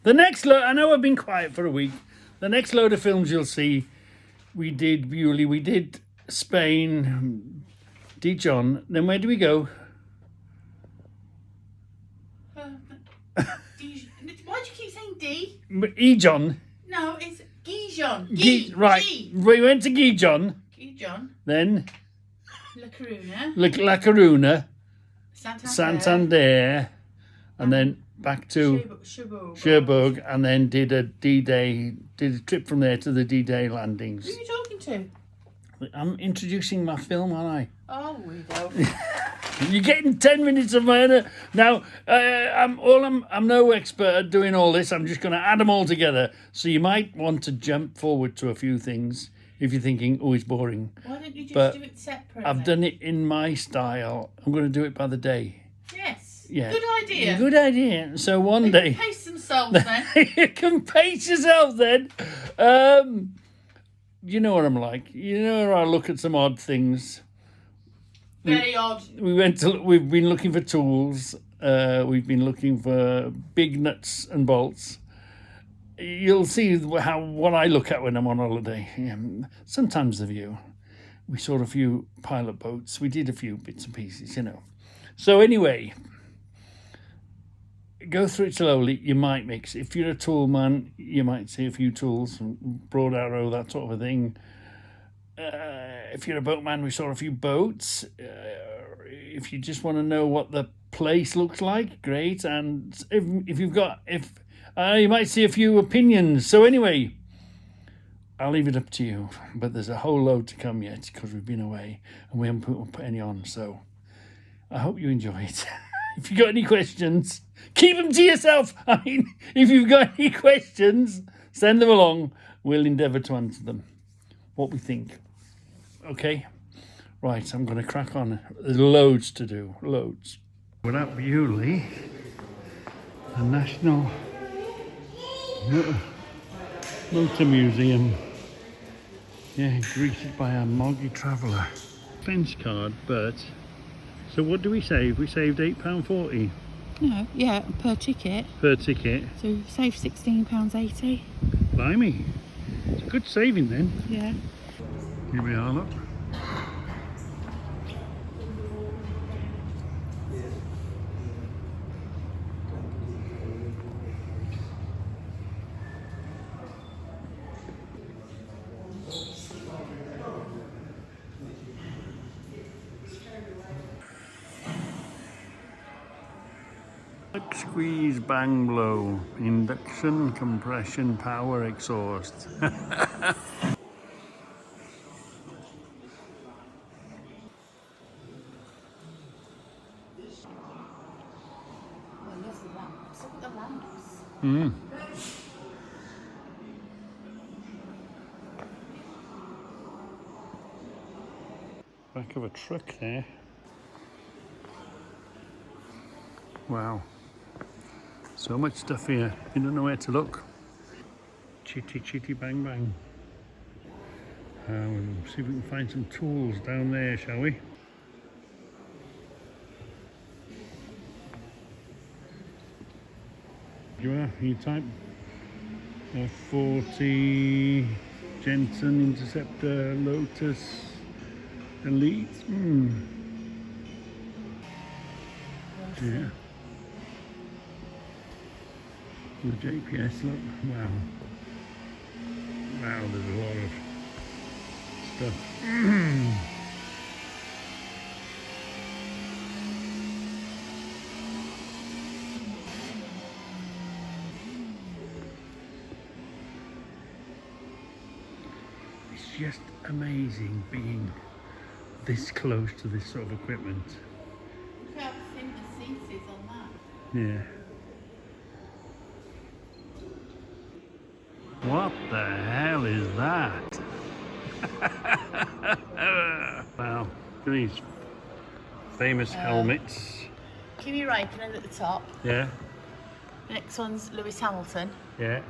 The next load, I know I've been quiet for a week. The next load of films you'll see, we did Beaulieu, we did Spain, Dijon. Then where do we go? Why do you keep saying D? Ejon. No, it's Gijon. Right. We went to Gijon. Gijon. Then La Coruna. La Coruna. Santander. Santander. And then back to Cherbourg. And then did a trip from there to the D-Day landings. Who are you talking to? I'm introducing my film, aren't I? Oh, we go. You're getting 10 minutes of my now. I'm no expert at doing all this. I'm just going to add them all together. So you might want to jump forward to a few things if you're thinking, "Oh, it's boring." Why don't you just do it separately? I've done it in my style. I'm going to do it by the day. Yes. Yeah. Good idea. Good idea. So one day. Pace themselves then. You can pace yourself then. You know what I'm like. You know, I look at some odd things. Very odd. We've been looking for tools. We've been looking for big nuts and bolts. You'll see what I look at when I'm on holiday. Sometimes the view. We saw a few pilot boats. We did a few bits and pieces, you know. So anyway, go through it slowly. You might mix. If you're a tool man, you might see a few tools, broad arrow, that sort of a thing. If you're a boatman, we saw a few boats. If you just want to know what the place looks like, great. And if you might see a few opinions. So anyway, I'll leave it up to you. But there's a whole load to come yet because we've been away and we haven't put any on. So I hope you enjoy it. If you've got any questions, keep them to yourself. I mean, if you've got any questions, send them along. We'll endeavour to answer them. What we think. Okay? Right, I'm going to crack on. There's loads to do. Loads. We're at Beaulieu, the National Motor Museum. Yeah, greeted by a moggy traveller. Fence card, but... So what do we save? We saved £8.40. No, yeah, per ticket. Per ticket. So you save £16.80. Blimey. It's a good saving then. Yeah. Here we are, look. Squeeze, bang, blow, induction, compression, power, exhaust. I love the lamps. Look at the lamps. Back of a truck there. Wow. So much stuff here. You don't know where to look. Chitty chitty bang bang. We'll see if we can find some tools down there, shall we? You are, you type F40 Jensen Interceptor Lotus Elite. Yeah. The JPS, look. Wow. Wow, there's a lot of stuff. It's just amazing being this close to this sort of equipment. Look how thin the seat is on that. Yeah. What the hell is that? Wow, look at these famous helmets. Kimi Raikkonen at the top. Yeah, Next one's Lewis Hamilton. yeah,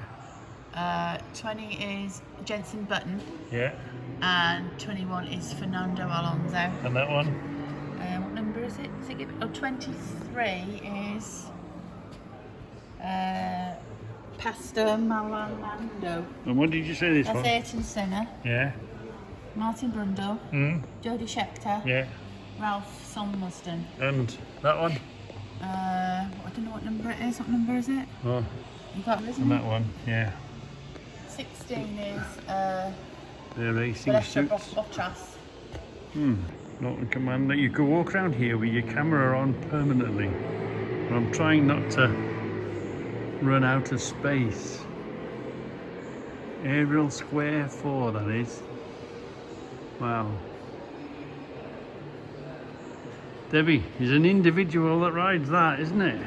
20 is Jenson Button. yeah. And 21 is Fernando Alonso. And that one? What number is it? 23 is Castor Malalando. And what did you say this That's one? Ayrton Senna, Yeah. Martin Brundle, Jodie Scheckter, Yeah. Ralph Solmerston. And that one? I don't know what number it is. What number is it? Oh, You got it, isn't and it? that one, yeah. 16 is They're racing Vanessa suits. Bottas. Not Commander. You could walk around here with your camera on permanently. But I'm trying not to run out of space. Aerial Square 4, that is. Wow. Debbie, is an individual that rides that, isn't it?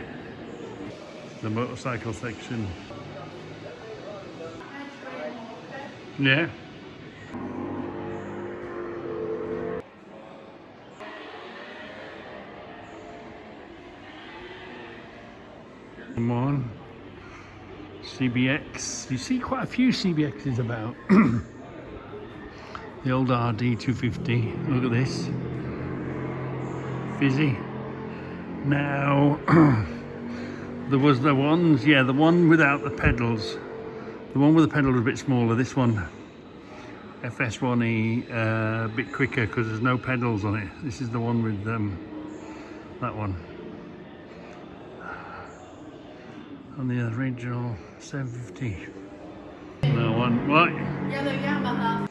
The motorcycle section. Yeah. Come on. CBX. You see quite a few CBXs about. The old RD250. Look at this. Fizzy. Now, there was the ones, yeah, the one without the pedals. The one with the pedal was a bit smaller. This one, FS1E, a bit quicker because there's no pedals on it. This is the one with that one. On the original 750. No one. What? Yellow Yamaha.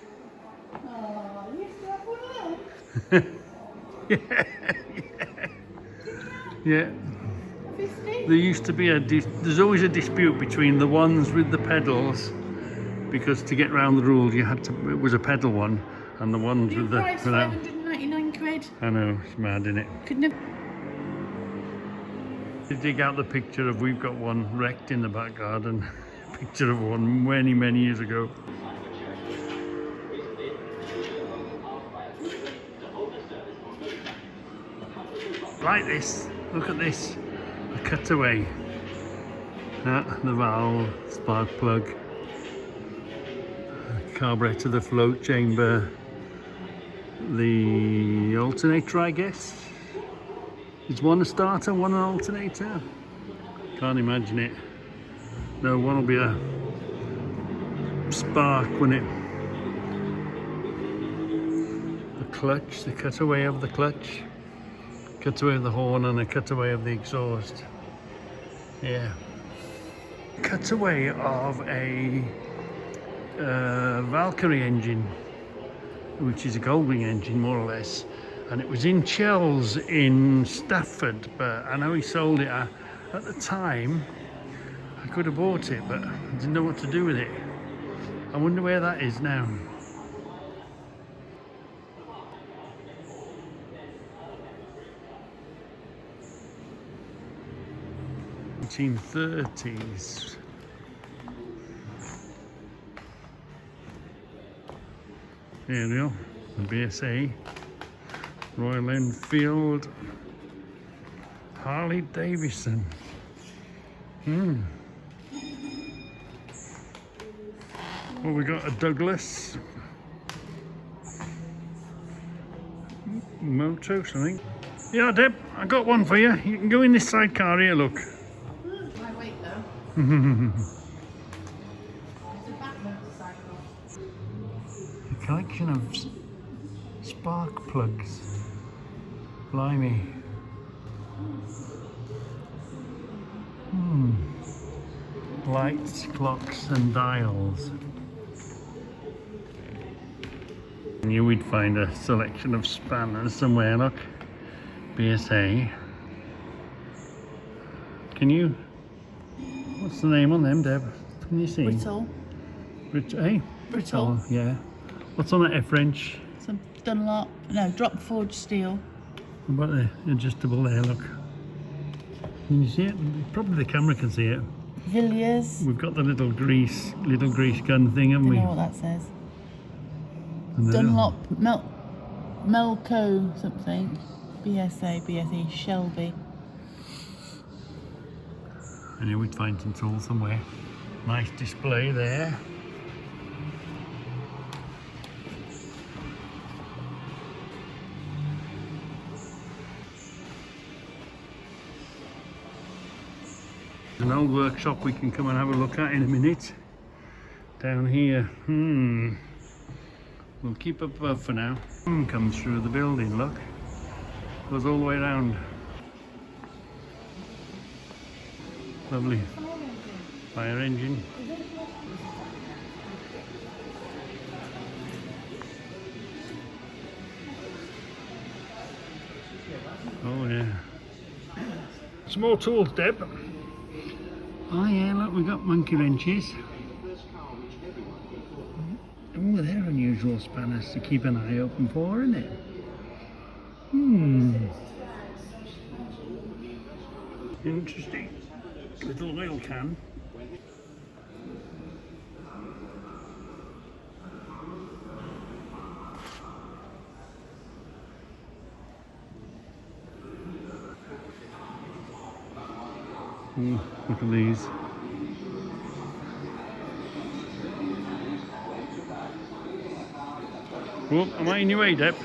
Oh, you used to have one of them. Yeah. 50? There used to be there's always a dispute between the ones with the pedals, because to get round the rules you had to, it was a pedal one, and the ones New with the price, without. 599 quid. I know, it's mad, isn't it? Couldn't have. To dig out the picture of, we've got one wrecked in the back garden. Picture of one many years ago. Like this, look at this, a cutaway. The valve, spark plug, carburetor, the float chamber, the alternator, I guess. Is one a starter, one an alternator? Can't imagine it. No, one will be a spark, won't it? The clutch, the cutaway of the clutch, cutaway of the horn, and a cutaway of the exhaust. Yeah. Cutaway of a Valkyrie engine, which is a Goldwing engine more or less, and it was in Chells in Stafford, but I know he sold it. At the time I could have bought it, but I didn't know what to do with it. I wonder where that is now. (1930s). There we go, the BSA, Royal Enfield, Harley Davidson. Well, we got a Douglas Moto, something. Yeah, Deb, I got one for you. You can go in this sidecar here, look. My weight though. It's a back motorcycle. A collection of spark plugs. Blimey. Lights, clocks and dials. I knew we'd find a selection of spanners somewhere, look. BSA. Can you... What's the name on them, Deb? Can you see? Brittle. Hey? Brittle. Yeah. What's on that F-wrench? Some Dunlop. No, drop forged steel. What about the adjustable there, look. Can you see it? Probably the camera can see it. Villiers. We've got the little grease gun thing, haven't I we? don't know what that says. And the Dunlop. Melco something. BSA, BSE, Shelby. I knew we'd find some tools somewhere. Nice display there. An old workshop we can come and have a look at in a minute. Down here, we'll keep up above for now. Comes through the building, look. Goes all the way around. Lovely. Fire engine. Oh yeah. Some more tools, Deb. Oh yeah, look, we got monkey wrenches. Oh, they're unusual spanners to keep an eye open for, isn't it? Interesting. Little oil can. Look at these. Oh, am I in your way, Deb?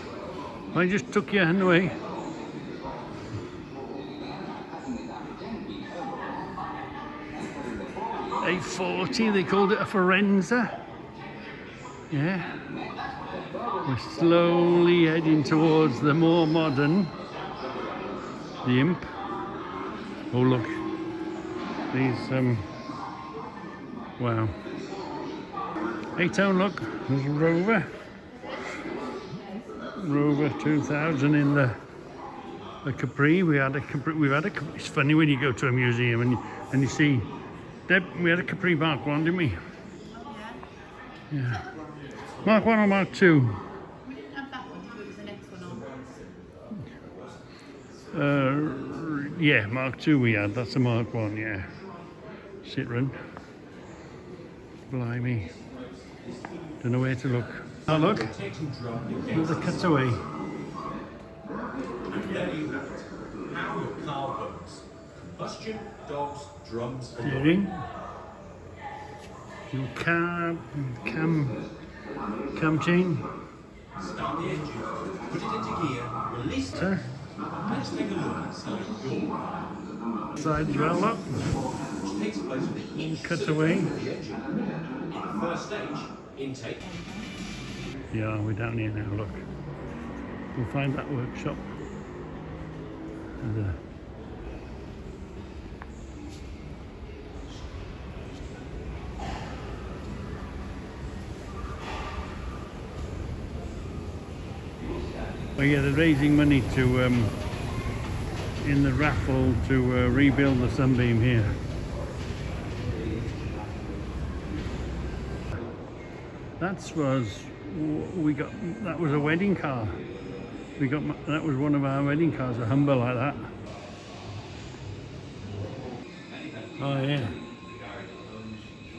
I just took your hand away. A40, they called it a Forenza. Yeah. We're slowly heading towards the more modern, the Imp. Oh look, these, wow. 8-tone look, there's a Rover 2000 in the Capri. We've had a Capri. It's funny when you go to a museum and you see, Deb, we had a Capri Mark 1, didn't we? Oh yeah. Yeah. Mark 1 or Mark 2? We didn't have that one, it was the next one on. Yeah, Mark 2 we had. That's a Mark 1, yeah. Citroen. Blimey. Don't know where to look. Oh look, there's a cutaway. And there you have it. How your car burns. Combustion, dogs, drums, and Steering. Your cam chain. start the engine, put it into gear, release it. Let's take a look inside your Side as well, look. which takes place with each Cutaway. of the engine. In the first stage, intake. Yeah, we're down here now, look. We'll find that workshop. And, oh yeah, they're raising money to, in the raffle to rebuild the Sunbeam here. That was a wedding car. That was one of our wedding cars, a Humber like that. Oh yeah.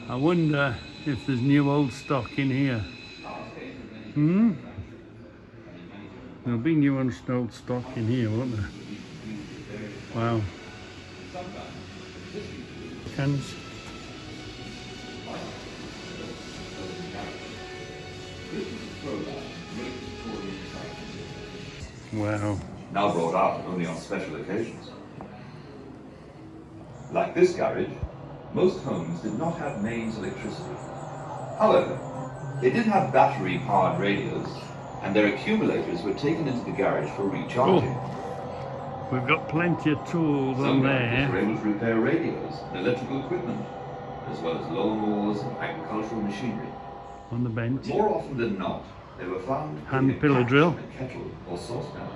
I wonder if there's new old stock in here. There'll be new and old stock in here, won't there? Wow. Cans. Wow. Now brought out only on special occasions. Like this garage, most homes did not have mains electricity. However, they did have battery-powered radios, and their accumulators were taken into the garage for recharging. We've got plenty of tools Some on garages were there. able to repair radios and electrical equipment, as well as lawnmowers and agricultural machinery. On the bench. More often than not, they were found Hand in a pillow catch, drill. a kettle, or saucepan.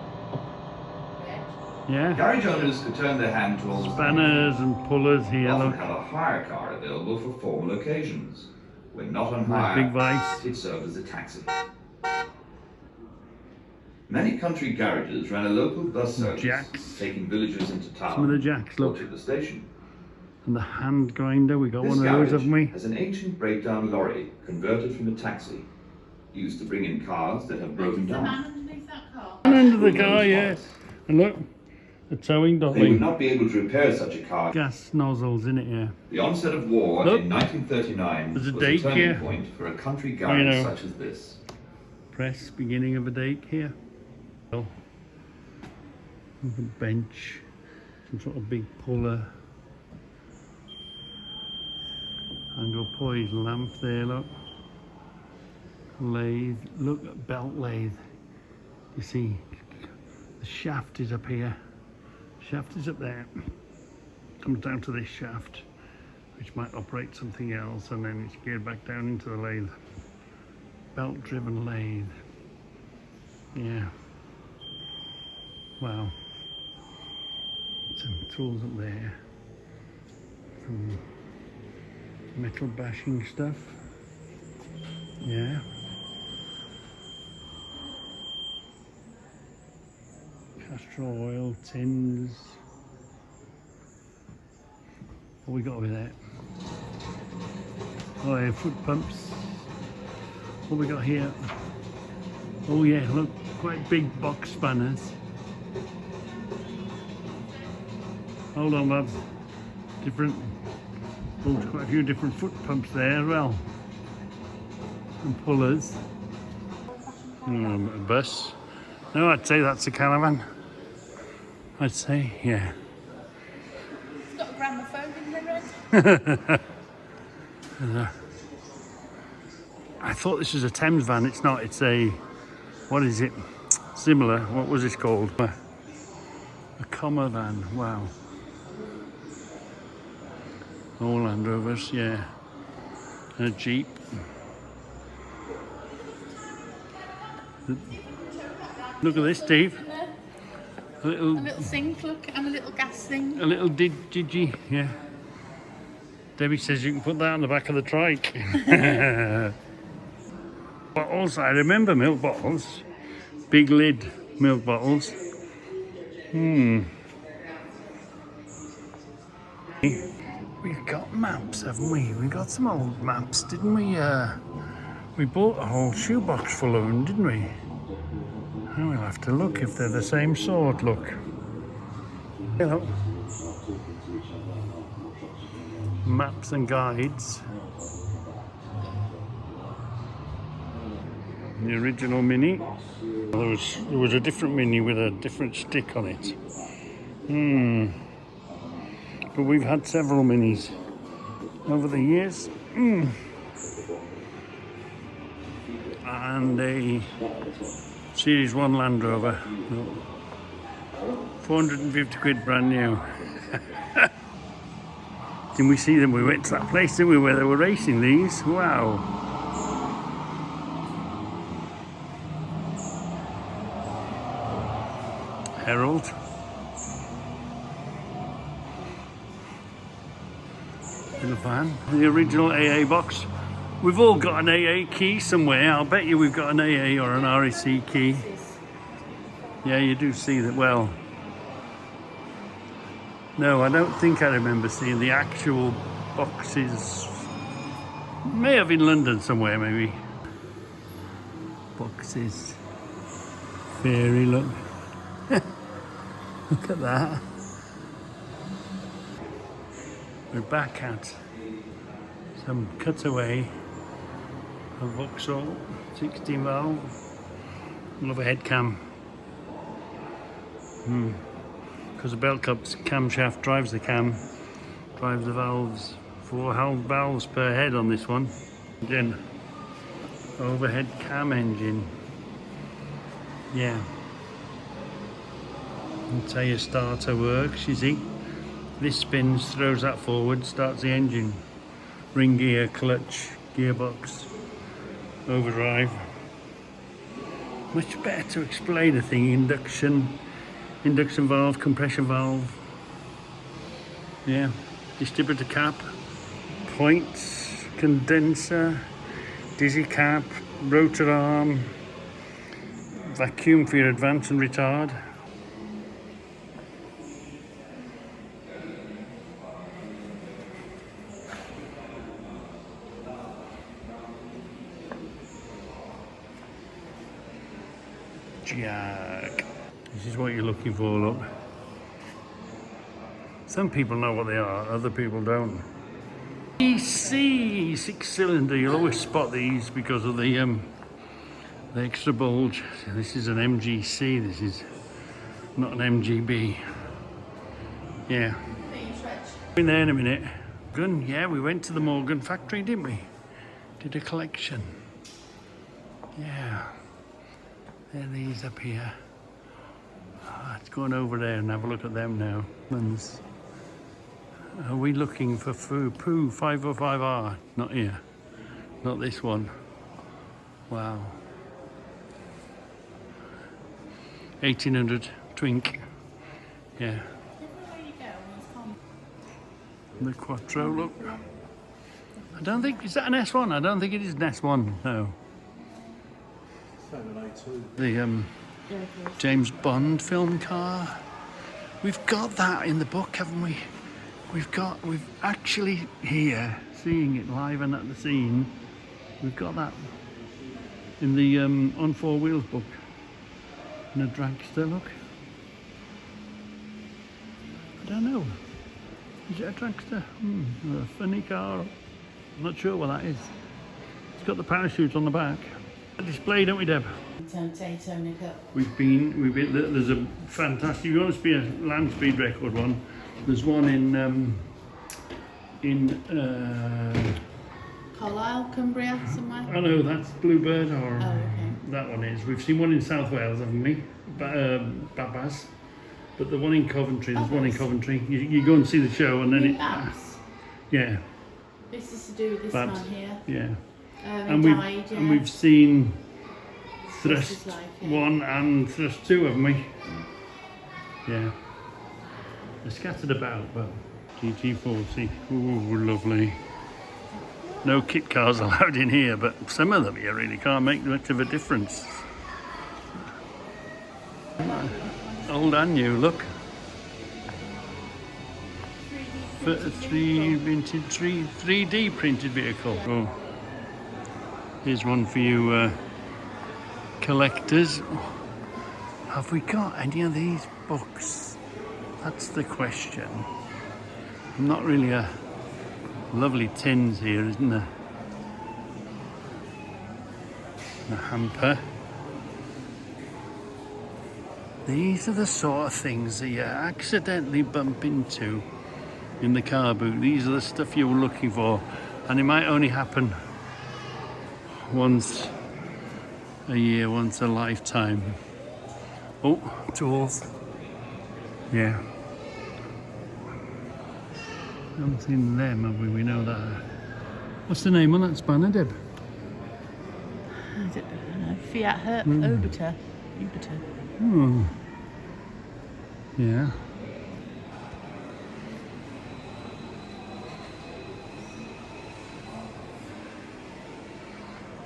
Yeah. Garage owners could turn their hand to almost Spanners and pullers here, often look. have a hire car available for formal occasions. When not on Nice hire, big vice. it served as a taxi. Many country garages ran a local bus service, Jacks. taking villagers into town Some of the jacks, or look. to the station. And the hand grinder, we got This one of those, garage haven't we? has an ancient breakdown lorry converted from a taxi, used to bring in cars that have broken Is the man down. underneath that car? Under the car, yeah. And look, the towing They would dolly. not be able to repair such a car. Gas nozzles in it, yeah. The onset of war Look. in 1939 There's a was a date turning here. point for a country garage know. such as this. Press, beginning of a date here. Oh. A bench, some sort of big puller. Angle poise lamp there, look. Lathe, look at belt lathe. You see, the shaft is up here. Shaft is up there. Comes down to this shaft, which might operate something else, and then it's geared back down into the lathe. Belt driven lathe. Yeah. Wow. Some tools up there. Some metal bashing stuff. Yeah. Castor oil, tins. What we got over there? Oh yeah, foot pumps. What we got here? Oh yeah, look, quite big box spanners. Hold on, lads. Different, oh, there's quite a few different foot pumps there as well. And pullers. A bus. No, I'd say that's a caravan. I'd say, yeah. It's got a gramophone in the red. I thought this was a Thames van. It's not. It's a, what is it? Similar. What was this called? A comma van. Wow. All Land Rovers, yeah. And a Jeep. Look at this, Steve. A little sink, look, and a little gas thing. A little digi, yeah. Debbie says you can put that on the back of the trike. Bottles, I remember milk bottles. Big lid milk bottles. We've got maps, haven't we? We got some old maps, didn't we? We bought a whole shoebox full of them, didn't we? And we'll have to look if they're the same sort, look. Hello. Maps and guides. The original Mini. There was a different Mini with a different stick on it. But we've had several Minis over the years. And a Series 1 Land Rover. 450 quid brand new. Didn't we see them? We went to that place, didn't we, where they were racing these? Wow. Herald. Little van. The original AA box. We've all got an AA key somewhere. I'll bet you we've got an AA or an RAC key. Yeah, you do see that. Well, no, I don't think I remember seeing the actual boxes. May have in London somewhere, maybe. Boxes. Fairy, look. Look at that. We're back at some cutaway of Vauxhall 16 valve overhead cam. Because the belt cups camshaft drives the cam, drives the valves. 4 valves per head on this one. Again, overhead cam engine. Yeah. That's how your starter works, you see. This spins, throws that forward, starts the engine. Ring gear, clutch, gearbox, overdrive. Much better to explain a thing. Induction valve, compression valve. Yeah, distributor cap, points, condenser, dizzy cap, rotor arm, vacuum for your advance and retard. Jack. This is what you're looking for, look. Some people know what they are, other people don't. EC 6-cylinder, you'll always spot these because of the extra bulge. This is an MGC, this is not an MGB. Yeah. In there in a minute. Yeah, we went to the Morgan factory, didn't we? Did a collection. Yeah. There are these up here. Let's go on over there and have a look at them now. Are we looking for food? Poo 505R. Not here. Not this one. Wow. 1800 Twink. Yeah. Everywhere you go, it's common. The Quattro, look. I don't think, is that an S1? I don't think it is an S1, no. The James Bond film car. We've got that in the book, haven't we? We've actually here, seeing it live and at the scene, we've got that in the On Four Wheels book. In a dragster, look. I don't know. Is it a dragster? A funny car. I'm not sure what that is. It's got the parachute on the back. A display, don't we, Deb? We've been. There's a fantastic. If you want to be a land speed record one, there's one in Carlisle, Cumbria, somewhere. I know that's Bluebird, or Oh, okay. that one is. We've seen one in South Wales, haven't we? Babas. But the one in Coventry, there's one in Coventry. You go and see the show, and then it. Yeah. This is to do with this Babs. man here. Yeah. And we've seen Thrust Thrust is Life, yeah. 1 and Thrust 2, haven't we? Yeah. They're scattered about, but GT40. Ooh, lovely. No kit cars allowed in here, but some of them you really can't make much of a difference. Old and new, look. 3D printed vehicle. Oh. Here's one for you collectors. Have we got any of these books? That's the question. Not really a lovely tins here, isn't there? A hamper. These are the sort of things that you accidentally bump into in the car boot. These are the stuff you're looking for, and it might only happen once a year, once a lifetime. Oh, tools. Yeah. Haven't seen them, have we? We know that. What's the name on that spanner, Deb? I don't know. Fiat Obiter. Oh. Yeah.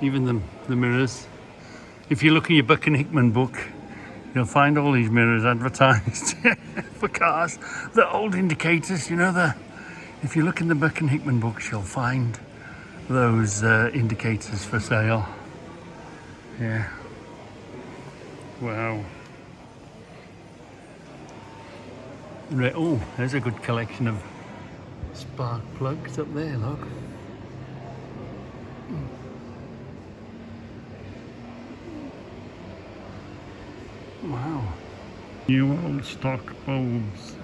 Even the mirrors. If you look in your Buck and Hickman book, you'll find all these mirrors advertised for cars. The old indicators, you know, if you look in the Buck and Hickman books, you'll find those indicators for sale. Yeah. Wow. Oh, there's a good collection of spark plugs up there, look. Wow. New old stock bulbs.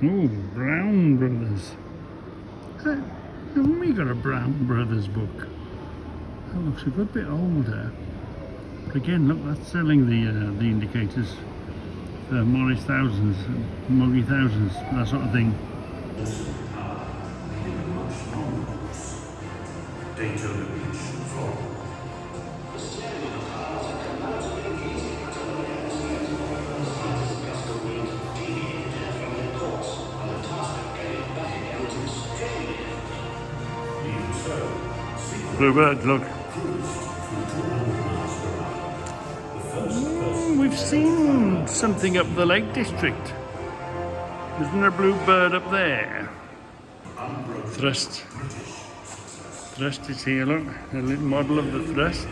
Oh, Brown Brothers. Haven't we got a Brown Brothers book? That looks a good bit older. But again, look, that's selling the indicators. Morris Thousands, Moggy Thousands, that sort of thing. Bluebirds, look. We've seen something up the Lake District. Isn't there a bluebird up there? Thrust. Thrust is here, look. A little model of the Thrust.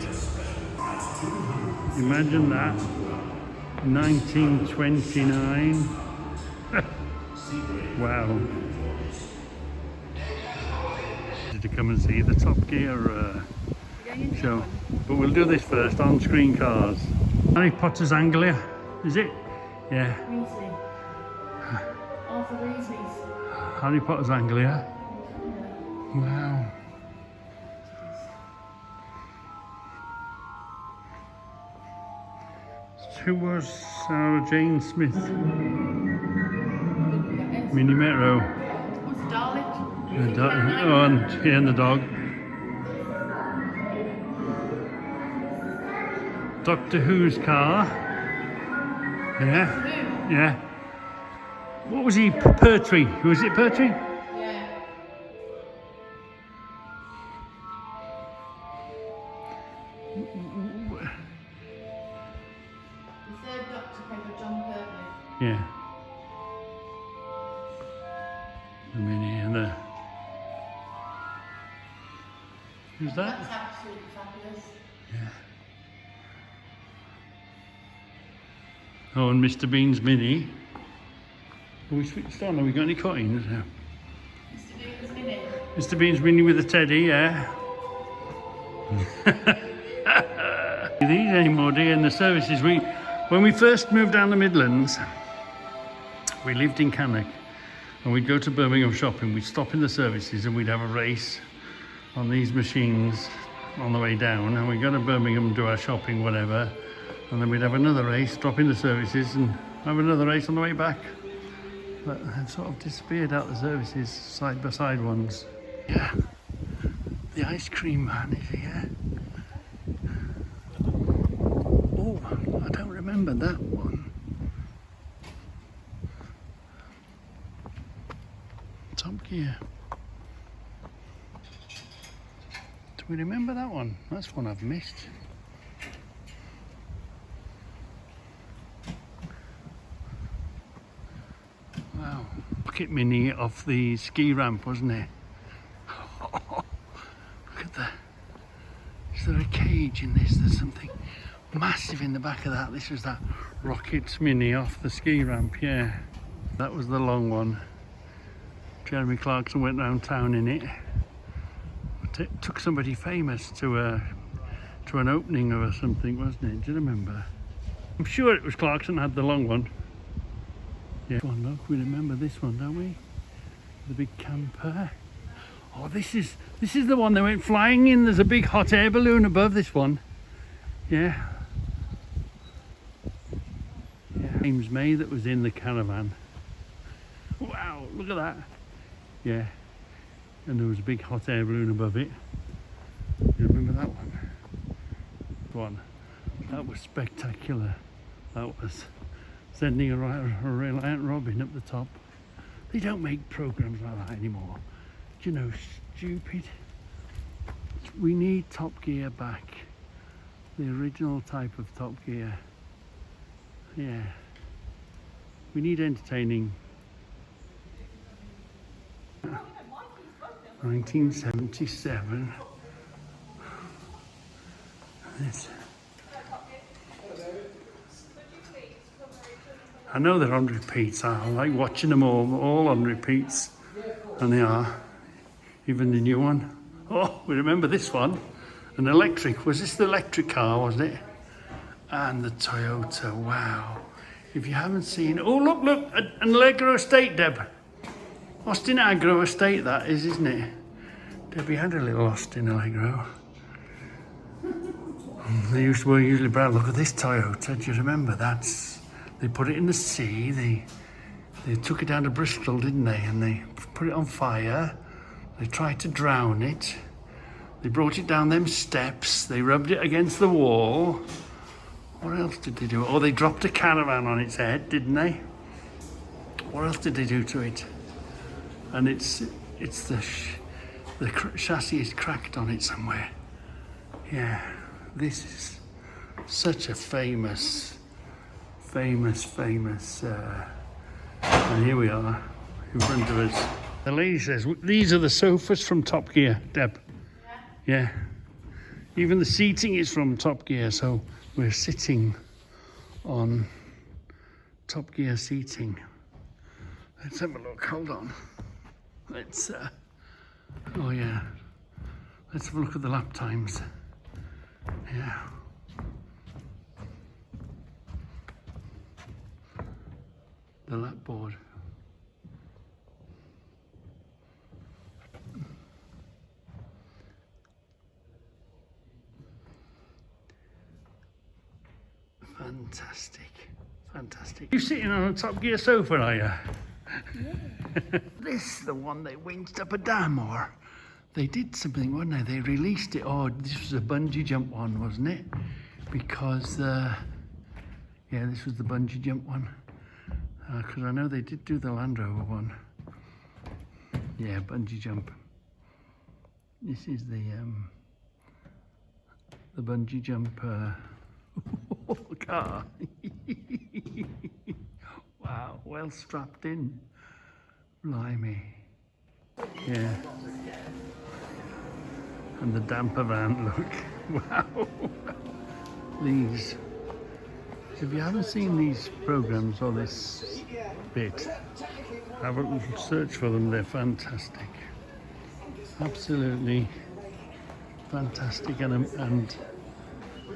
Imagine that. 1929. Wow. To come and see the Top Gear show. But we'll do this first, on-screen cars. Harry Potter's Anglia, is it? Yeah. Weasley. Arthur Weasley's. Harry Potter's Anglia. Wow. Who was Sarah Jane Smith? Minnie Metro. What's the Dalek? The and the dog. Doctor Who's car. Yeah. Who? Yeah. What was he? Pertwee. Was it Pertwee? Yeah. The third Doctor played by John Pertwee. Yeah. The Minnie and the. Who's that? That's absolutely fabulous. Yeah. Oh, and Mr. Bean's Minnie. Are we switched on? Have we got any coins? Yeah. Mr. Bean's Minnie. Mr. Bean's Minnie with a teddy, yeah. These anymore, do you? In the services, when we first moved down the Midlands, we lived in Cannock, and we'd go to Birmingham shopping. We'd stop in the services, and we'd have a race on these machines on the way down, and we'd go to Birmingham, do our shopping, whatever, and then we'd have another race, drop in the services, and have another race on the way back. But they've sort of disappeared out the services, side by side ones. Yeah, the ice cream man is here. Oh, I don't remember that one. Top Gear. Do we remember that one? That's one I've missed. Wow. Rocket Mini off the ski ramp, wasn't it? Look at that. Is there a cage in this? There's something massive in the back of that. This was that Rocket Mini off the ski ramp, yeah. That was the long one. Jeremy Clarkson went round town in it. Took somebody famous to an opening or something, wasn't it? Do you remember? I'm sure it was Clarkson had the long one. Yeah. One, look, we remember this one, don't we? The big camper. Oh, this is the one they went flying in. There's a big hot air balloon above this one. Yeah. Yeah. James May that was in the caravan. Wow, look at that. Yeah. And there was a big hot air balloon above it. You remember that one? That was spectacular. That was sending a Reliant Robin up the top. They don't make programs like that anymore. Do you know, stupid. We need Top Gear back. The original type of Top Gear. Yeah. We need entertaining. 1977. I know they're on repeats. I like watching them all on repeats, and they are. Even the new one. Oh, we remember this one. An electric. Was this the electric car? Was it? And the Toyota. Wow. If you haven't seen, oh look, an Allegro estate, Deb. Austin Agro estate that is, isn't it? Debbie had a little Austin Allegro. They were usually proud. Look at this Toyota. Do you remember that? They put it in the sea. They took it down to Bristol, didn't they? And they put it on fire. They tried to drown it. They brought it down them steps. They rubbed it against the wall. What else did they do? Oh, they dropped a caravan on its head, didn't they? What else did they do to it? And it's the chassis is cracked on it somewhere. Yeah, this is such a famous. And here we are in front of us. The lady says these are the sofas from Top Gear, Deb. Yeah. Even the seating is from Top Gear, so we're sitting on Top Gear seating. Let's have a look. Hold on. Let's. Oh yeah. Let's have a look at the lap times. Yeah. The lap board. Fantastic. Fantastic. You're sitting on a Top Gear sofa, are you? Yeah. This the one they winched up a dam, or they did something, wasn't they? They released it. Oh, this was a bungee jump one, wasn't it? Because, yeah, this was the bungee jump one. Because I know they did do the Land Rover one. Yeah, bungee jump. This is the bungee jump car. Wow, well strapped in. Blimey. Yeah. And the damper van, look. Wow. These. If you haven't seen these programs or this bit, have a search for them. They're fantastic. Absolutely fantastic and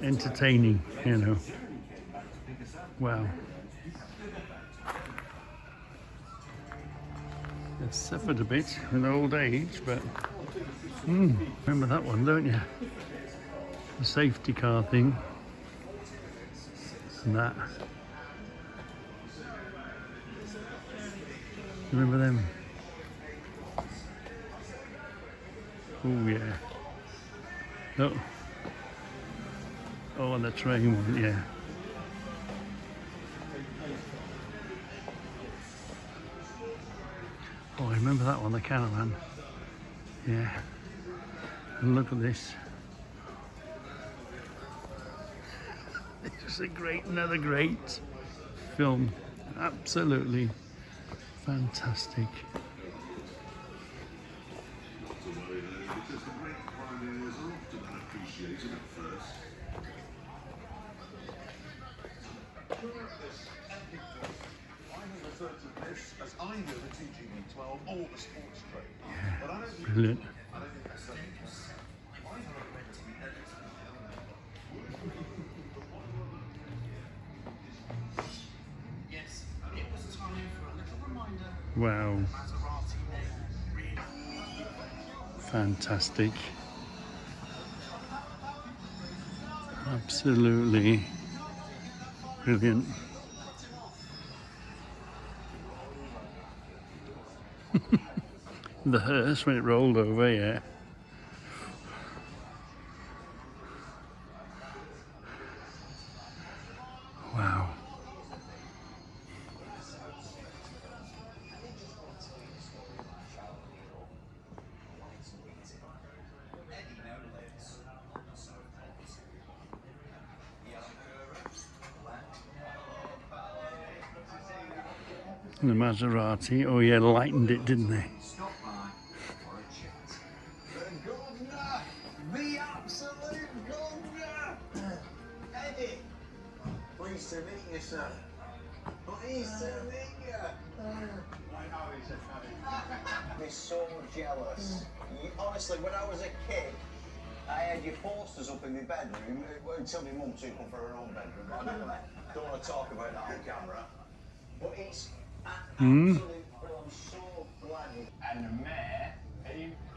entertaining, you know. Wow. It's suffered a bit with old age, but remember that one, don't you? The safety car thing and that. Remember them? Oh yeah. Oh. Oh, and the train one, yeah. Oh, I remember that one, the caravan. Yeah. And look at this. It's another great film. Absolutely fantastic. Yeah, brilliant. Wow. Fantastic. Absolutely brilliant. The hearse when it rolled over, yeah. Wow. And the Maserati, oh yeah, lightened it, didn't they? The absolute governor! Eddie! Pleased to meet you, sir. Pleased to meet you! I'm so jealous. Honestly, when I was a kid, I had your posters up in my bedroom until my mum took them for her own bedroom. I don't want to talk about that on camera. But it's absolute thrill. I'm so glad. And the mayor,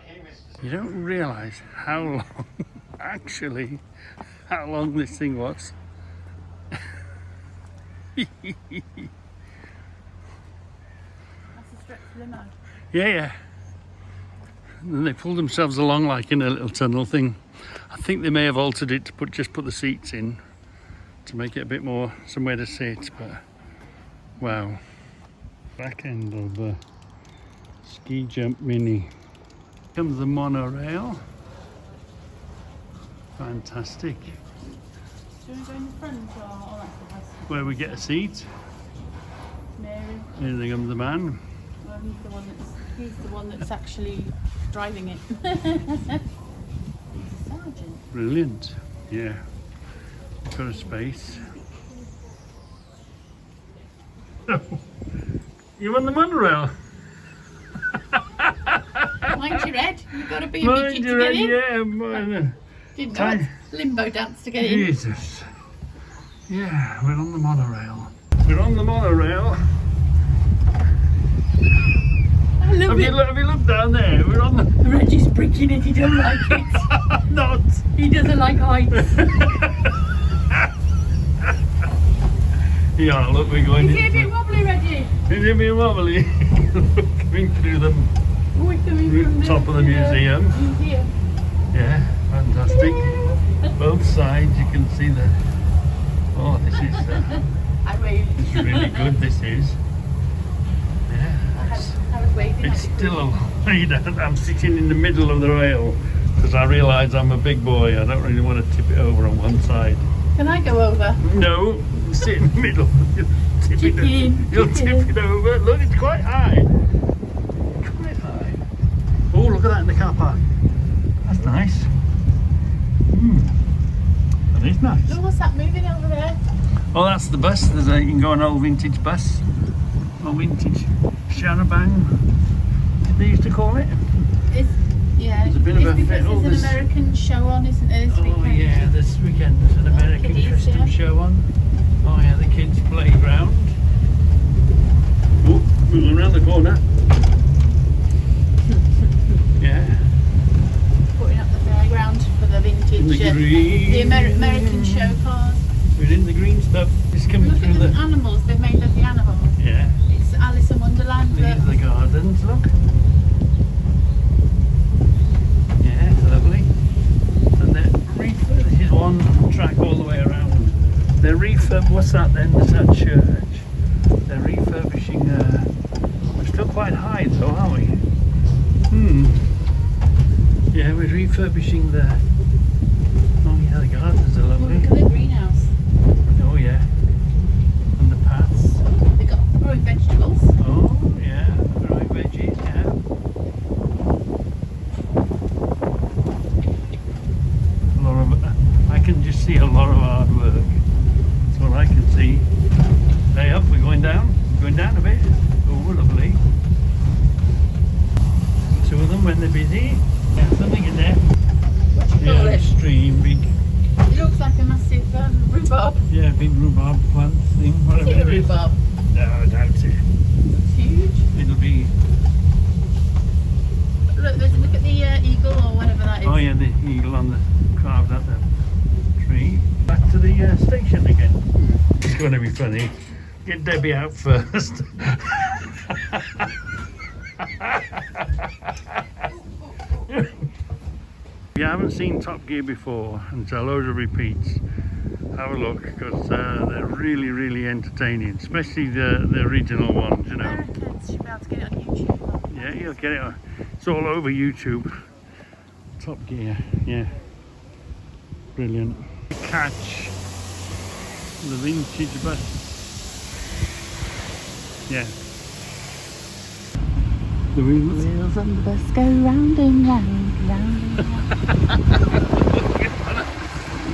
he was... You don't realise how long, actually, how long this thing was. That's a stretch limo. Yeah. And then they pulled themselves along like in a little tunnel thing. I think they may have altered it to just put the seats in to make it a bit more somewhere to sit, but wow. Back end of the ski jump mini. Comes the monorail. Fantastic. Do you want to go in the front or at the house? Where we get a seat. Mary? Here comes the man. Well, he's the one that's actually driving it. He's a sergeant. Brilliant. Yeah. Got a space. You're on the monorail. Mind your head. You've got to be a Mind midget to your get head, in. yeah. Mine. Didn't know it's limbo dance to get in. Jesus. Yeah, we're on the monorail. We're on the monorail. I love it. Have you looked down there? We're on the... Reggie's breaking it. He doesn't like it. Not. He doesn't like heights. Yeah, look, we're going Is it a into bit wobbly, Reggie? Is it a bit wobbly? Coming through the We're coming from top of the museum. Museum. Yeah, fantastic. Both sides you can see the. Oh, this is really good. This is. Yeah, I was waving it's at you. still a wide. I'm sitting in the middle of the rail because I realise I'm a big boy. I don't really want to tip it over on one side. Can I go over? No, sit in the middle. You'll tip it over. Look, it's quite high. Quite high. Oh, look at that in the car park. That's nice. That is nice. Look, what's that moving over there? Oh, that's the bus. You can go on an old vintage bus. Old vintage Sharabang. Did they used to call it? Yeah, There's a bit of a because fit- oh, there's there's- an American show on, isn't there, this Oh weekend? yeah, this weekend there's an American Kiddies, custom yeah. show on. Oh yeah, the kids' playground. Oh, we're going round the corner. Yeah. Putting up the playground for the vintage, In the green. the American show cars. We're in the green stuff. It's coming Look through at the the. animals, they've made lovely animals. Yeah. It's Alice in Wonderland. These are Look. the gardens. Look. Yeah, lovely. And they're this is one track all the way around. They're what's that then? There's that church. They're refurbishing. We're still quite high though, aren't we? Yeah, we're refurbishing the. Oh yeah, the gardens are Oh, lovely. look at the greenhouse. Oh yeah. And the paths. They've got growing vegetables. Oh yeah, growing veggies, yeah. A lot of, I can just see a lot of hard work. That's what I can see. Hey up, we're going down. Going down a bit. Oh, lovely. Two of them when they're busy. Yeah, something in there. What do you call Yeah, it? stream, big. It looks like a massive rhubarb. Yeah, big rhubarb plant thing. Whatever Is it a it is. rhubarb? No, I doubt it. It's huge. It'll be. Look at the eagle or whatever that is. Oh yeah, the eagle on the carved at the tree. Back to the station again. It's going to be funny. Get Debbie out first. If you haven't seen Top Gear before, and it's a load of repeats, have a look because they're really entertaining, especially the original ones, you know. Americans should be able to get it on YouTube. Yeah, you'll get it. It's all over YouTube. Top Gear, yeah. Brilliant. Catch the vintage bus. Yeah. The Wheels on the bus go round and round, round and round.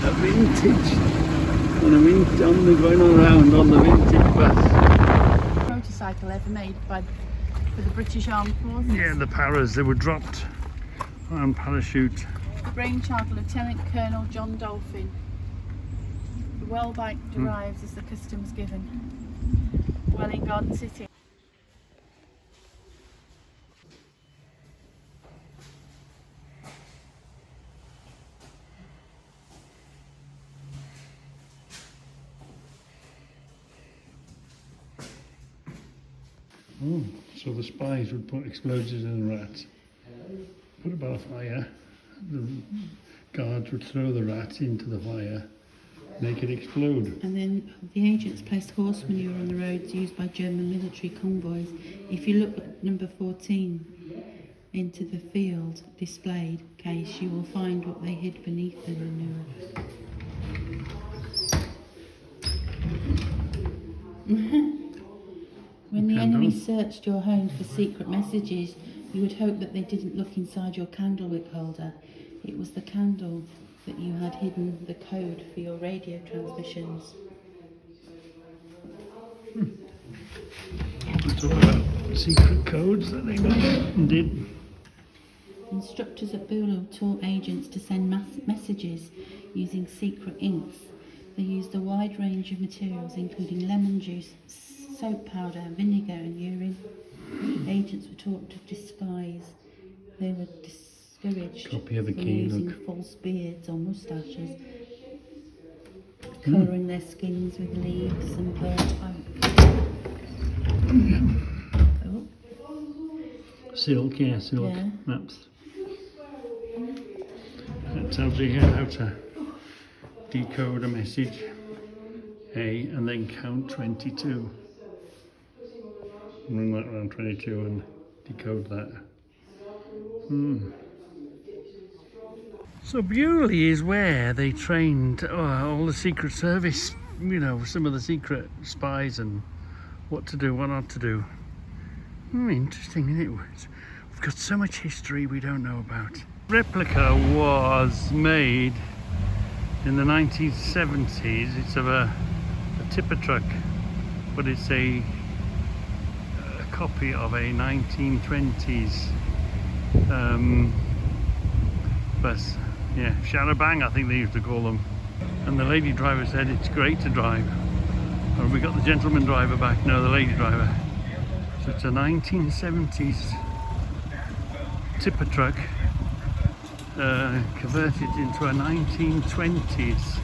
a vintage. On the going around on the vintage bus. Motorcycle ever made for the British Armed Forces. Yeah, the paras, they were dropped on parachute. The brainchild of Lieutenant Colonel John Dolphin. The well bike derives as the custom was given. Well in Garden City. So the spies would put explosives in the rats, put it by the fire, the guards would throw the rats into the fire, make it explode. And then the agents placed horse manure on the roads used by German military convoys. If you look at number 14 into the field displayed case, you will find what they hid beneath the manure. When the enemy searched your home for secret messages, you would hope that they didn't look inside your candlewick holder. It was the candle that you had hidden the code for your radio transmissions. It's all about secret codes that they got and did. Instructors at Beaulieu taught agents to send messages using secret inks. They used a wide range of materials, including lemon juice, soap powder, vinegar and urine. Agents were taught to disguise. They were discouraged Copy of the from key, using look. false beards or moustaches. colouring their skins with leaves and bird oh, Silk, yeah, silk Yeah. maps. It tells you here how to decode a message, and then count 22. Run that around 22 and decode that. So Beaulieu is where they trained all the Secret Service, you know, some of the secret spies and what to do, what not to do. Interesting, isn't it? We've got so much history we don't know about. Replica was made in the 1970s. It's of a tipper truck, but it's a copy of a 1920s bus. Yeah, Bang, I think they used to call them. And the lady driver said it's great to drive. Or have we got the gentleman driver back? No, the lady driver. So it's a 1970s tipper truck converted into a 1920s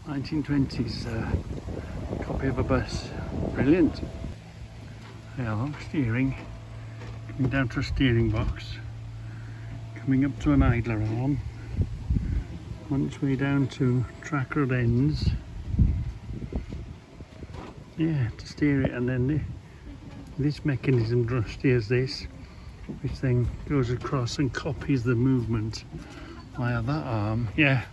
1920s copy of a bus. Brilliant. Yeah, steering. Coming down to a steering box. Coming up to an idler arm. On its way down to track rod ends. Yeah, to steer it, and then this mechanism steers this, which then goes across and copies the movement via that arm. Yeah.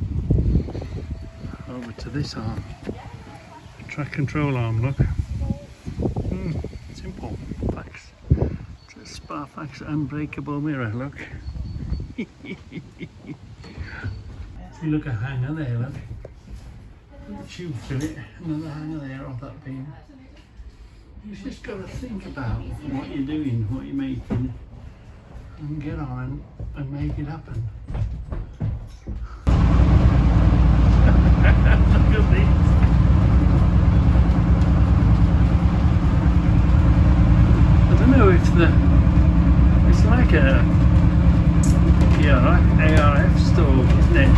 Over to this arm. Track control arm, look. Simple. Fax. It's a Sparfax unbreakable mirror, look. See, look, a hanger there, look. Tube fill it, another hanger there off that beam. You've just got to think about what you're doing, what you're making, and get on and make it happen. Look at this. I don't know if it's like a ARF stove, isn't it?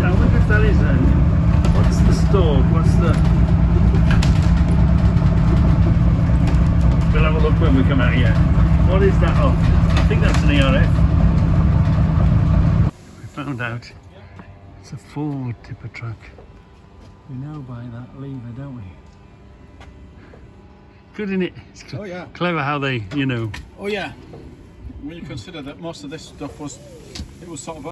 I wonder if that is what's the stove? What's the... We'll have a look when we come out here. What is that? Oh, I think that's an ARF. We found out it's a Ford tipper truck. We know by that lever, don't we? Good, isn't it? It's Oh yeah. Clever how they, you know. Oh yeah. When you consider that most of this stuff was, it was sort of